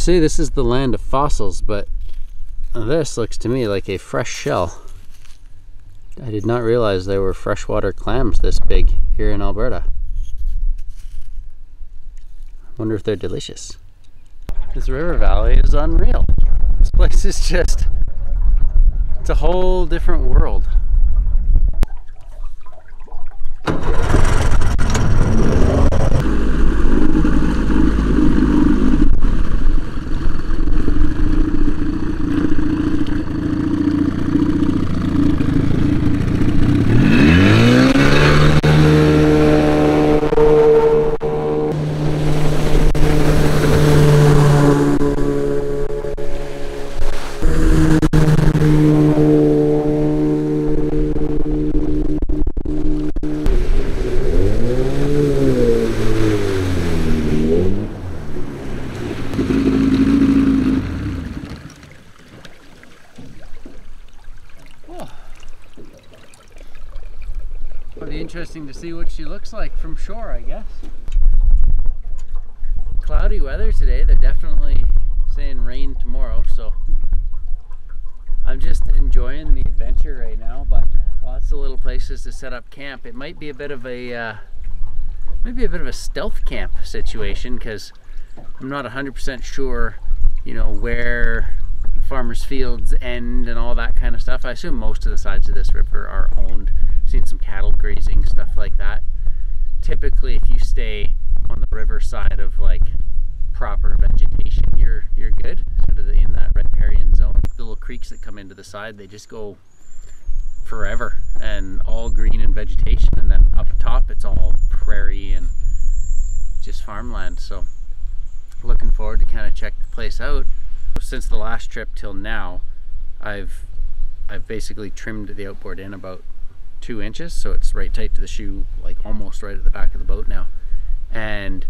say this is the land of fossils, but this looks to me like a fresh shell. I did not realize there were freshwater clams this big here in Alberta. I wonder if they're delicious. This river valley is unreal. This place is just, it's a whole different world. It'll be interesting to see what she looks like from shore, I guess. Cloudy weather today. They're definitely saying rain tomorrow, so I'm just enjoying the adventure right now, but lots of little places to set up camp. It might be a bit of a stealth camp situation, because I'm not 100% sure, you know, where the farmers' fields end and all that kind of stuff. I assume most of the sides of this river are owned. I've seen some cattle grazing, stuff like that. Typically, if you stay on the river side of like proper vegetation, you're good. Sort of in that riparian zone. The little creeks that come into the side, they just go forever and all green and vegetation, and then up top it's all prairie and just farmland. So looking forward to kind of check the place out. Since the last trip till now, I've basically trimmed the outboard in about 2 inches, so it's right tight to the shoe, like almost right at the back of the boat now, and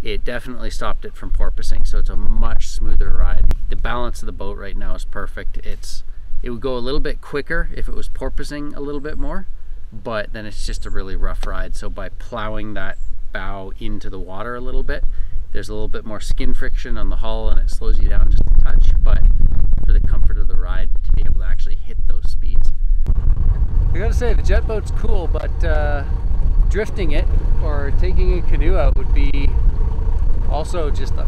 it definitely stopped it from porpoising, so it's a much smoother ride. The balance of the boat right now is perfect. It would go a little bit quicker if it was porpoising a little bit more, but then it's just a really rough ride. So by plowing that bow into the water a little bit, there's a little bit more skin friction on the hull and it slows you down just a touch, but for the comfort of the ride, to be able to actually hit those speeds. I gotta say, the jet boat's cool, but drifting it or taking a canoe out would be also just a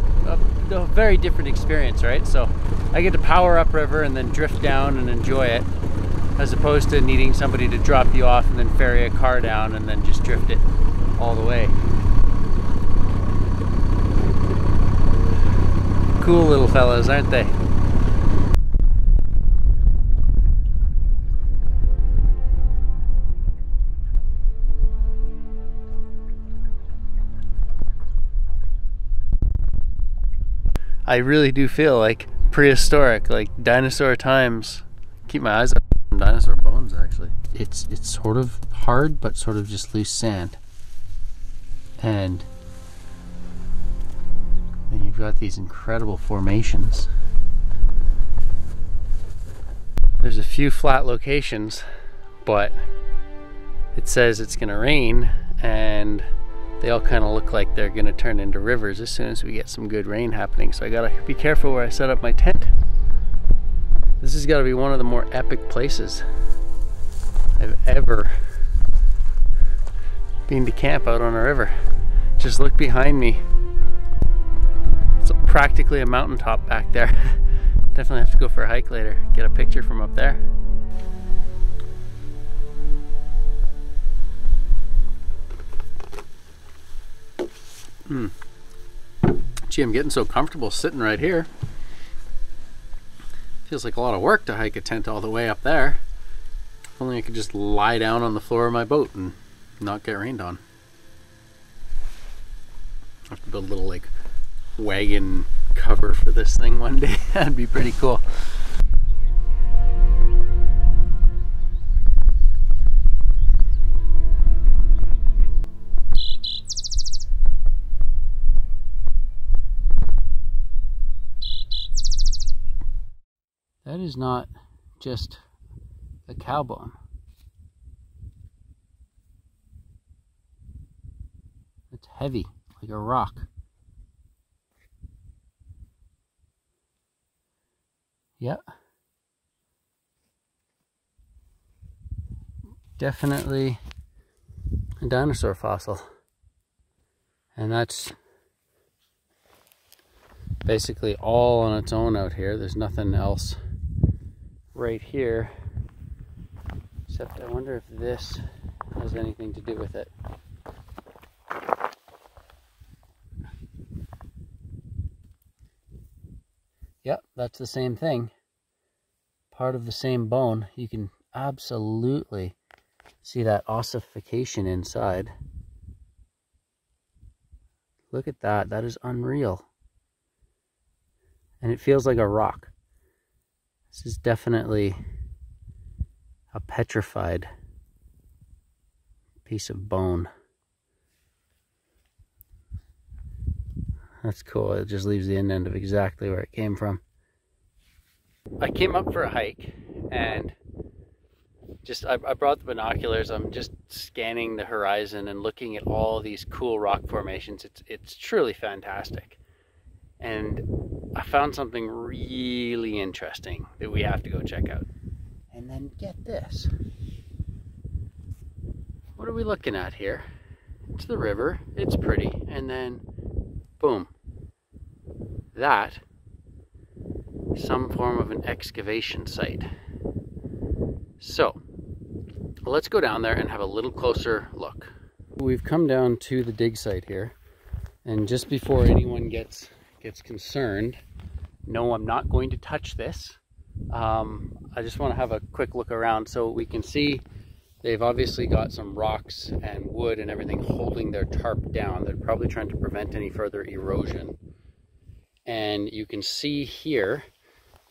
very different experience, right? So I get to power upriver and then drift down and enjoy it, as opposed to needing somebody to drop you off and then ferry a car down and then just drift it all the way. Cool little fellas, aren't they? I really do feel like prehistoric, like dinosaur times. Keep my eyes up on dinosaur bones, actually. It's sort of hard, but sort of just loose sand. And then you've got these incredible formations. There's a few flat locations, but it says it's gonna rain, and they all kind of look like they're gonna turn into rivers as soon as we get some good rain happening. So I gotta be careful where I set up my tent. This has gotta be one of the more epic places I've ever been to camp out on a river. Just look behind me. It's practically a mountaintop back there. Definitely have to go for a hike later, get a picture from up there. Gee, I'm getting so comfortable sitting right here. Feels like a lot of work to hike a tent all the way up there. If only I could just lie down on the floor of my boat and not get rained on. I have to build a little like wagon cover for this thing one day. That'd be pretty cool. That is not just a cow bone. It's heavy, like a rock. Yeah. Definitely a dinosaur fossil. And that's basically all on its own out here. There's nothing else right here. Except I wonder if this has anything to do with it. Yep, that's the same thing. Part of the same bone. You can absolutely see that ossification inside. Look at that. That is unreal. And it feels like a rock. This is definitely a petrified piece of bone. That's cool. It just leaves the end of exactly where it came from. I came up for a hike and I brought the binoculars. I'm just scanning the horizon and looking at all these cool rock formations. It's truly fantastic. And I found something really interesting that we have to go check out. And then get this. What are we looking at here? It's the river. It's pretty. And then, boom. That is some form of an excavation site. So, let's go down there and have a little closer look. We've come down to the dig site here. And just before anyone gets concerned, no, I'm not going to touch this. I just want to have a quick look around so we can see they've obviously got some rocks and wood and everything holding their tarp down. They're probably trying to prevent any further erosion. And you can see here,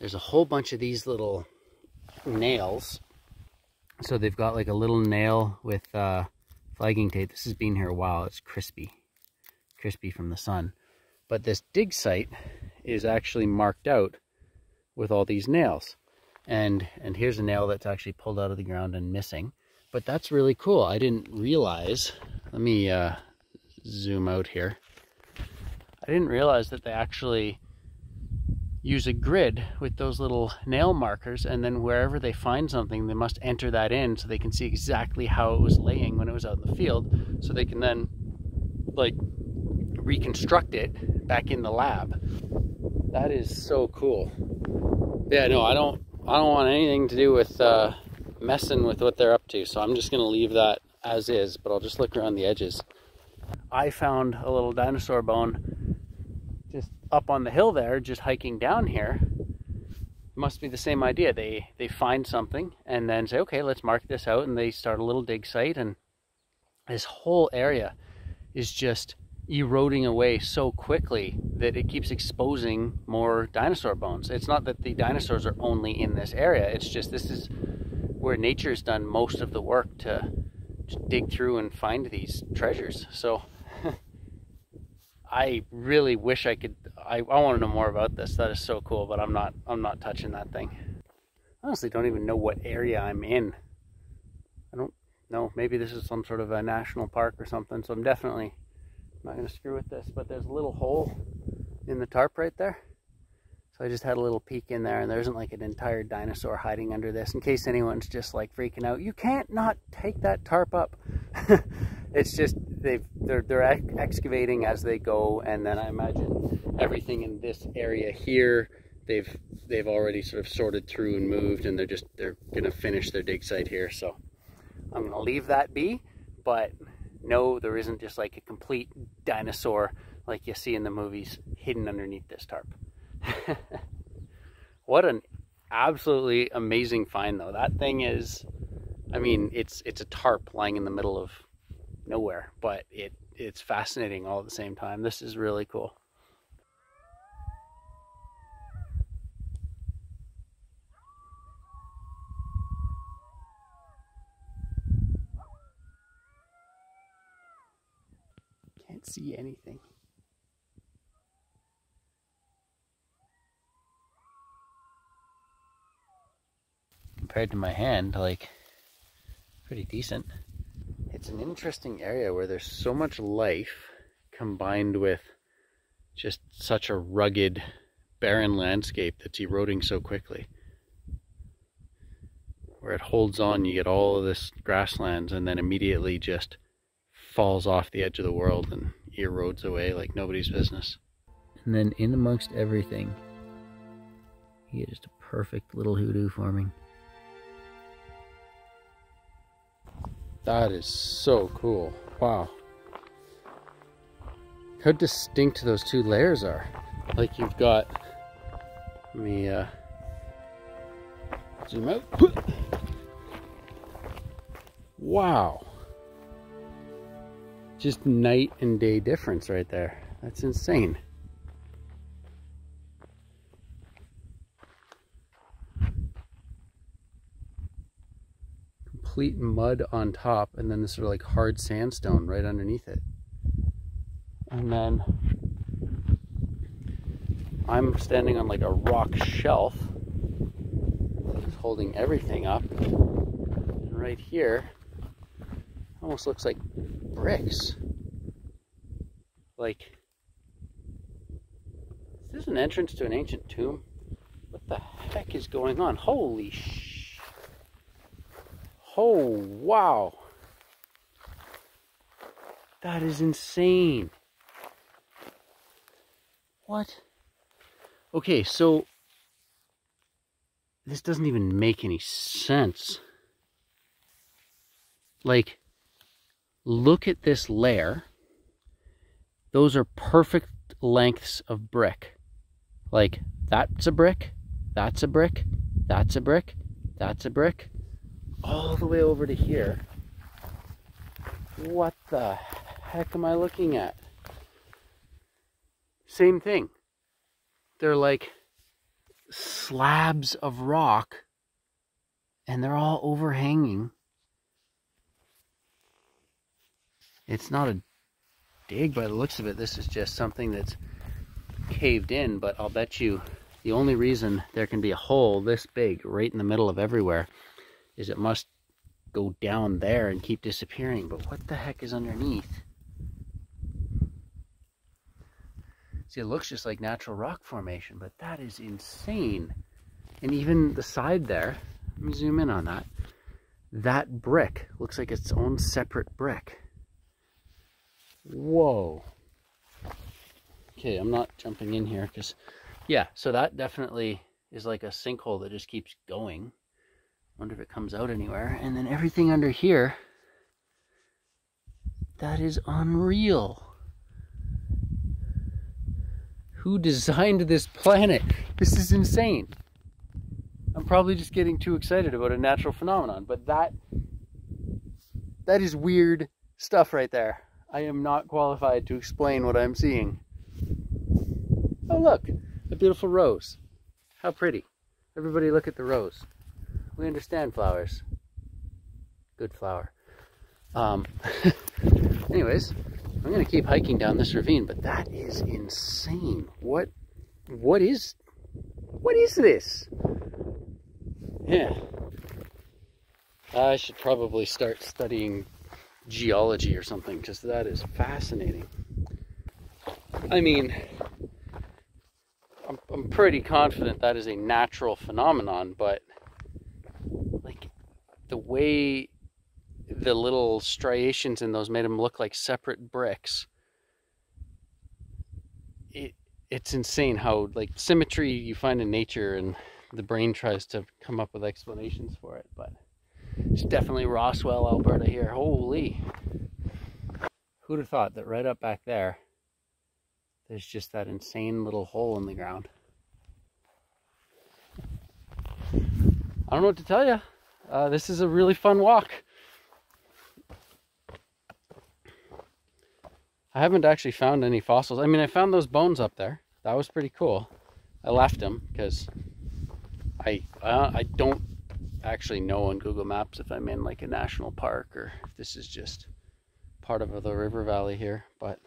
there's a whole bunch of these little nails. So they've got like a little nail with flagging tape. This has been here a while. It's crispy from the sun. But this dig site is actually marked out with all these nails. And here's a nail that's actually pulled out of the ground and missing. But that's really cool. I didn't realize, let me zoom out here. I didn't realize that they actually use a grid with those little nail markers, and then wherever they find something, they must enter that in so they can see exactly how it was laying when it was out in the field, so they can then like reconstruct it back in the lab. That is so cool. Yeah, no, I don't want anything to do with messing with what they're up to, so I'm just gonna leave that as is, but I'll just look around the edges. I found a little dinosaur bone just up on the hill there, just hiking down here. Must be the same idea. They find something and then say, okay, let's mark this out, and they start a little dig site, and this whole area is just eroding away so quickly that it keeps exposing more dinosaur bones. It's not that the dinosaurs are only in this area, it's just this is where nature's done most of the work to dig through and find these treasures. So I really wish I could, I want to know more about this. That is so cool, but I'm not touching that thing. Honestly, don't even know what area I'm in. I don't know, maybe this is some sort of a national park or something, so I'm definitely not going to screw with this. But there's a little hole in the tarp right there, so I just had a little peek in there, and there isn't like an entire dinosaur hiding under this, in case anyone's just like freaking out. You can't not take that tarp up. It's just they're excavating as they go, and then I imagine everything in this area here they've already sort of sorted through and moved, and they're gonna finish their dig site here. So I'm gonna leave that be, but no, there isn't just like a complete dinosaur like you see in the movies hidden underneath this tarp. What an absolutely amazing find though. That thing is, I mean, it's a tarp lying in the middle of nowhere, but it's fascinating all at the same time. This is really cool. Can't see anything. Compared to my hand, like, pretty decent. It's an interesting area where there's so much life combined with just such a rugged barren landscape that's eroding so quickly. Where it holds on, you get all of this grasslands and then immediately just falls off the edge of the world and erodes away like nobody's business. And then in amongst everything, you get just a perfect little hoodoo forming. That is so cool. Wow. How distinct those two layers are. Like you've got, let me zoom out. Wow. Just night and day difference right there. That's insane. Complete mud on top and then this sort of like hard sandstone right underneath it. And then I'm standing on like a rock shelf that's holding everything up. And right here, almost looks like bricks. Like, is this an entrance to an ancient tomb? What the heck is going on? Holy sh! Oh, wow. That is insane. What? Okay, so this doesn't even make any sense. Like, look at this layer. Those are perfect lengths of brick. Like, that's a brick, that's a brick, that's a brick, that's a brick, all the way over to here. What the heck am I looking at? Same thing. They're like slabs of rock and they're all overhanging. It's not a dig by the looks of it. This is just something that's caved in, but I'll bet you the only reason there can be a hole this big right in the middle of everywhere is it must go down there and keep disappearing. But what the heck is underneath? See, it looks just like natural rock formation, but that is insane. And even the side there, let me zoom in on that. That brick looks like its own separate brick. Whoa. Okay, I'm not jumping in here because, yeah, so that definitely is like a sinkhole that just keeps going. Wonder if it comes out anywhere. And then everything under here, that is unreal. Who designed this planet? This is insane. I'm probably just getting too excited about a natural phenomenon, but that is weird stuff right there. I am not qualified to explain what I'm seeing. Oh look, a beautiful rose. How pretty. Everybody look at the rose. We understand flowers. Good flower. Anyways, I'm gonna keep hiking down this ravine, but that is insane. What is this? Yeah. I should probably start studying geology or something, because that is fascinating. I mean, I'm pretty confident that is a natural phenomenon, but like the way the little striations in those made them look like separate bricks, it's insane how like symmetry you find in nature and the brain tries to come up with explanations for it. But it's definitely Roswell, Alberta here. Holy, who'd have thought that right up back there there's just that insane little hole in the ground. I don't know what to tell you. This is a really fun walk. I haven't actually found any fossils. I mean, I found those bones up there. That was pretty cool. I left them because I don't actually know on Google Maps if I'm in like a national park or if this is just part of the river valley here. But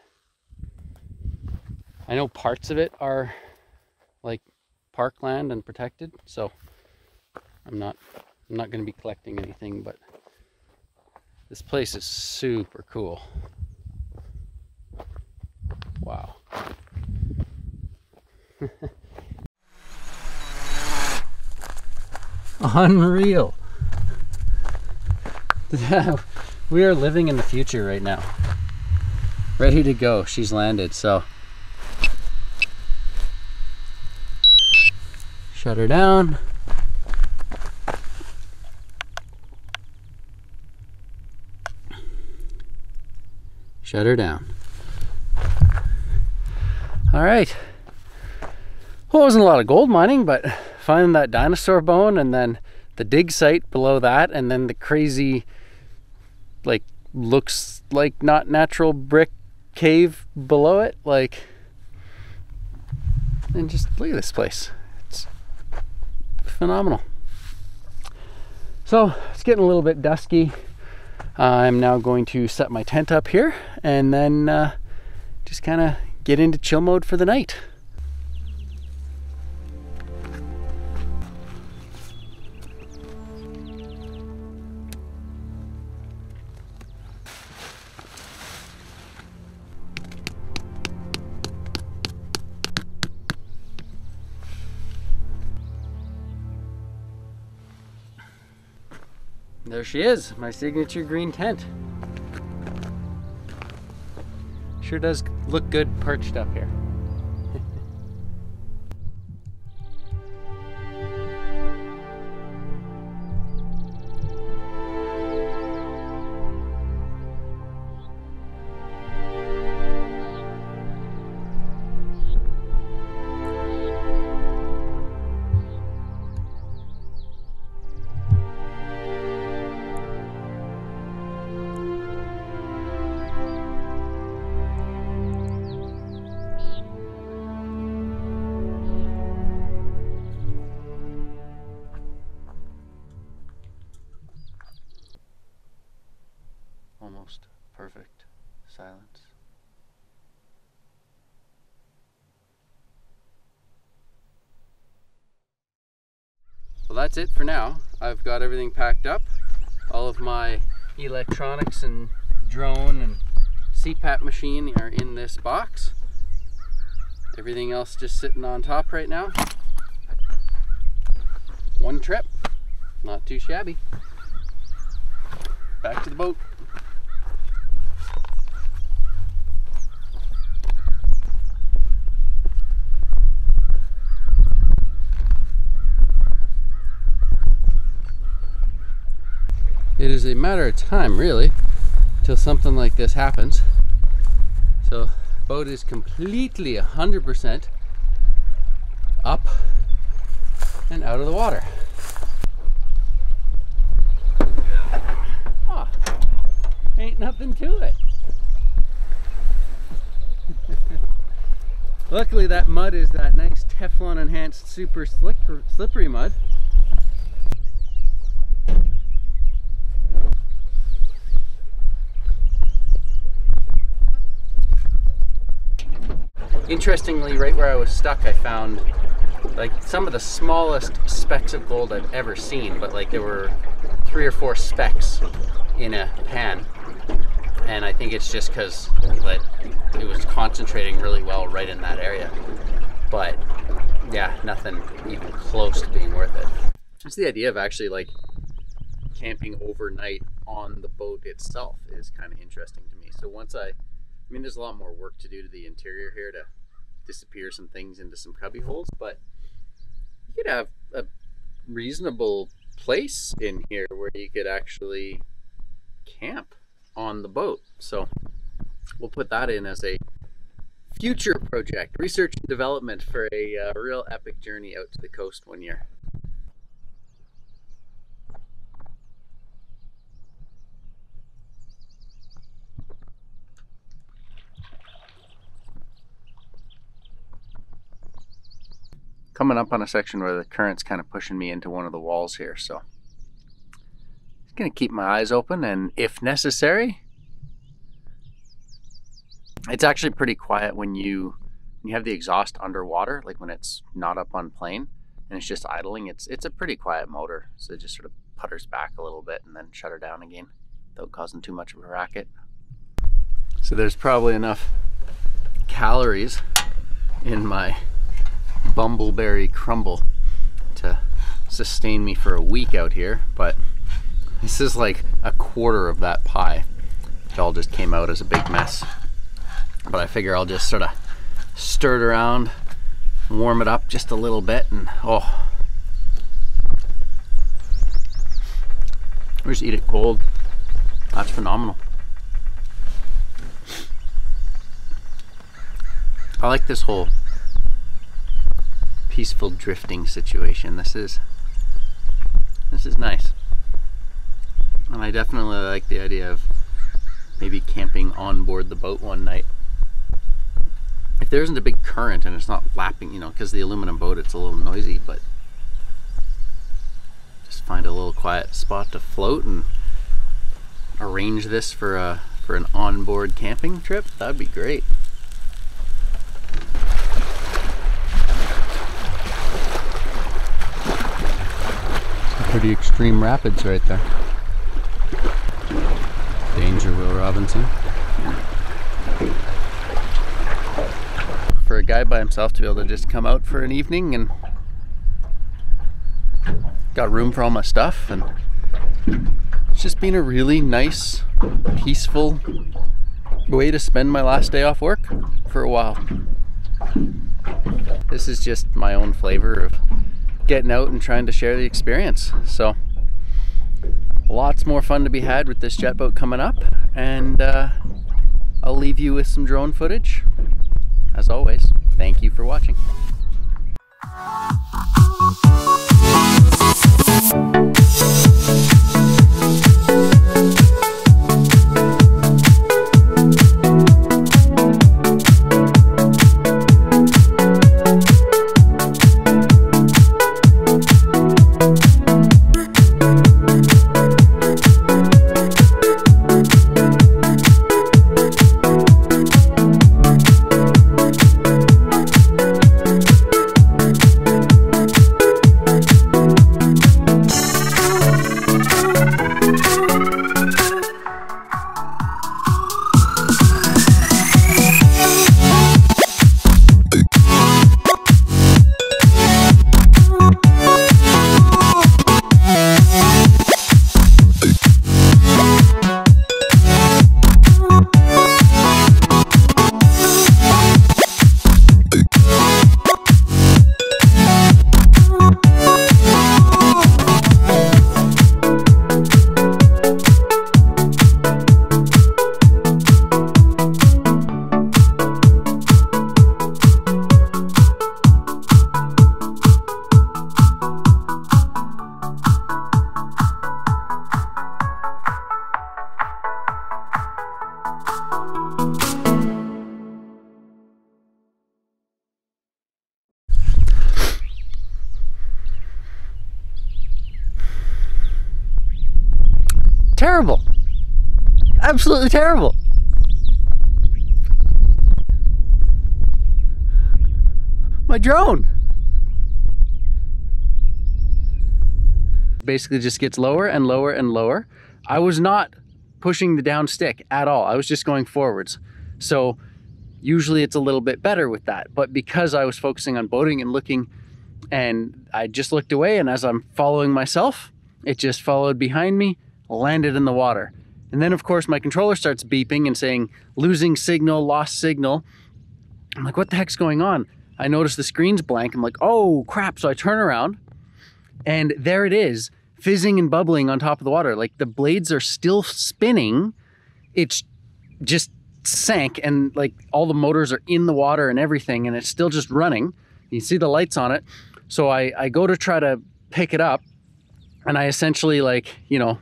I know parts of it are like parkland and protected, so I'm not going to be collecting anything. But this place is super cool. Wow. Unreal. We are living in the future right now. Ready to go. She's landed, so shut her down. Shut her down. All right. Well, it wasn't a lot of gold mining, but finding that dinosaur bone and then the dig site below that, and then the crazy, like, looks like not natural brick cave below it, like, and just look at this place. It's phenomenal. So it's getting a little bit dusky. I'm now going to set my tent up here and then just kind of get into chill mode for the night. There she is, my signature green tent. Sure does look good perched up here. Almost perfect silence. Well, that's it for now. I've got everything packed up. All of my electronics and drone and CPAP machine are in this box. Everything else just sitting on top right now. One trip, not too shabby. Back to the boat. It is a matter of time, really, till something like this happens. So, boat is completely 100% up and out of the water. Oh, ain't nothing to it. Luckily, that mud is that nice Teflon enhanced super slippery mud. Interestingly, right where I was stuck, I found like some of the smallest specks of gold I've ever seen, but like there were 3 or 4 specks in a pan, and I think it's just because it was concentrating really well right in that area. But yeah, nothing even close to being worth it. Just the idea of actually like camping overnight on the boat itself is kind of interesting to me. So once I mean, there's a lot more work to do to the interior here to disappear some things into some cubby holes, but you could have a reasonable place in here where you could actually camp on the boat. So we'll put that in as a future project, research and development for a real epic journey out to the coast one year. Coming up on a section where the current's kind of pushing me into one of the walls here, so just gonna keep my eyes open, and if necessary, it's actually pretty quiet when you have the exhaust underwater, like when it's not up on plane and it's just idling. It's a pretty quiet motor, so it just sort of putters back a little bit and then shut her down again without causing too much of a racket. So there's probably enough calories in my bumbleberry crumble to sustain me for a week out here, but this is like a quarter of that pie. It all just came out as a big mess. But I figure I'll just sort of stir it around, warm it up just a little bit, and oh, or just eat it cold. That's phenomenal. I like this whole peaceful drifting situation. This is nice. And I definitely like the idea of maybe camping on board the boat one night. If there isn't a big current and it's not lapping, you know, because the aluminum boat, it's a little noisy, but just find a little quiet spot to float and arrange this for an onboard camping trip. That'd be great. Some pretty extreme rapids right there. Danger, Will Robinson. For a guy by himself to be able to just come out for an evening and got room for all my stuff, and it's just been a really nice, peaceful way to spend my last day off work for a while. This is just my own flavor of getting out and trying to share the experience. So lots more fun to be had with this jet boat coming up, and I'll leave you with some drone footage. As always, thank you for watching. Terrible. Absolutely terrible. My drone. Basically just gets lower and lower and lower. I was not pushing the down stick at all. I was just going forwards. So usually it's a little bit better with that. But because I was focusing on boating and looking, and I just looked away, and as I'm following myself, it just followed behind me, landed in the water. And then of course my controller starts beeping and saying losing signal, lost signal. I'm like, what the heck's going on? I notice the screen's blank. I'm like, oh crap. So I turn around and there it is, fizzing and bubbling on top of the water. Like the blades are still spinning. It's just sank, and like all the motors are in the water and everything, and it's still just running. You see the lights on it. So I go to try to pick it up, and I essentially, like, you know,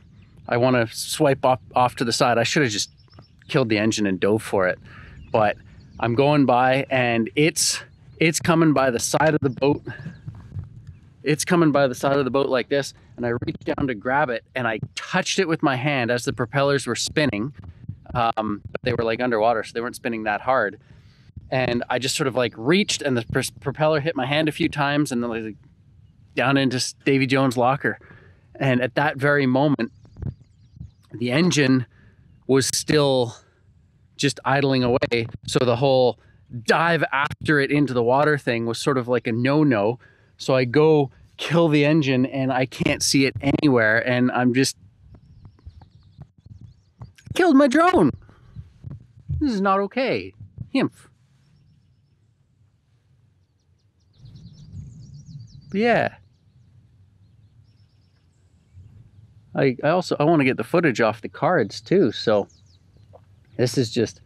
I want to swipe off to the side. I should have just killed the engine and dove for it, but I'm going by, and it's coming by the side of the boat. It's coming by the side of the boat like this, and I reached down to grab it, and I touched it with my hand as the propellers were spinning. But they were like underwater, so they weren't spinning that hard. And I just sort of like reached, and the propeller hit my hand a few times, and then like down into Davy Jones' locker. And at that very moment, the engine was still just idling away. So the whole dive after it into the water thing was sort of like a no-no. So I go kill the engine and I can't see it anywhere, and I'm just killed my drone. This is not okay. Himph. But yeah. I want to get the footage off the cards too, so this is just,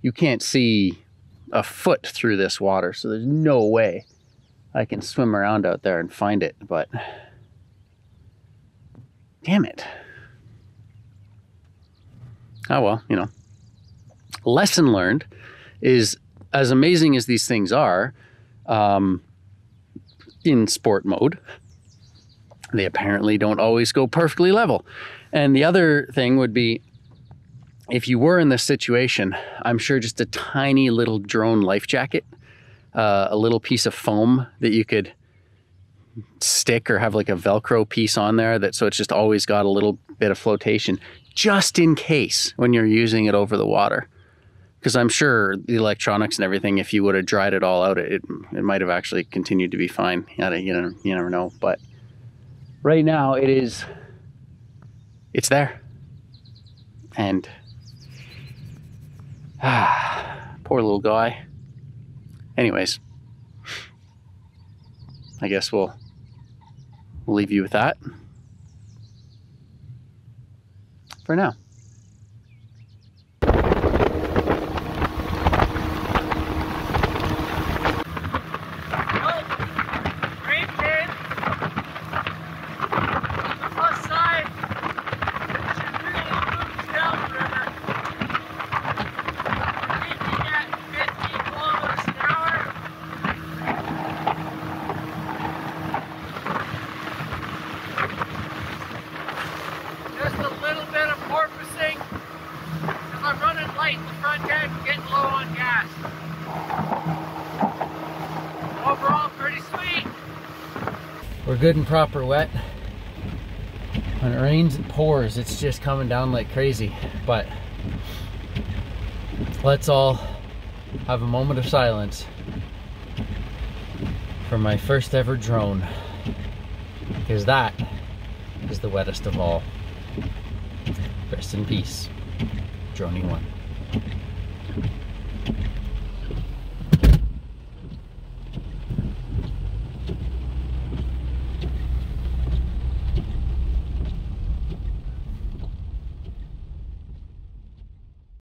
you can't see a foot through this water, so there's no way I can swim around out there and find it, but damn it. Oh well, you know. Lesson learned is, as amazing as these things are, in sport mode, they apparently don't always go perfectly level. And the other thing would be, if you were in this situation, I'm sure just a tiny little drone life jacket, a little piece of foam that you could stick or have like a Velcro piece on there, that so it's just always got a little bit of flotation, just in case when you're using it over the water. Because I'm sure the electronics and everything, if you would have dried it all out, it might have actually continued to be fine. You never know. But right now it's there. And poor little guy. Anyways, I guess we'll leave you with that for now. We're good and proper wet. When it rains, it pours. It's just coming down like crazy. But let's all have a moment of silence for my first ever drone, because that is the wettest of all. Rest in peace, Droney 1.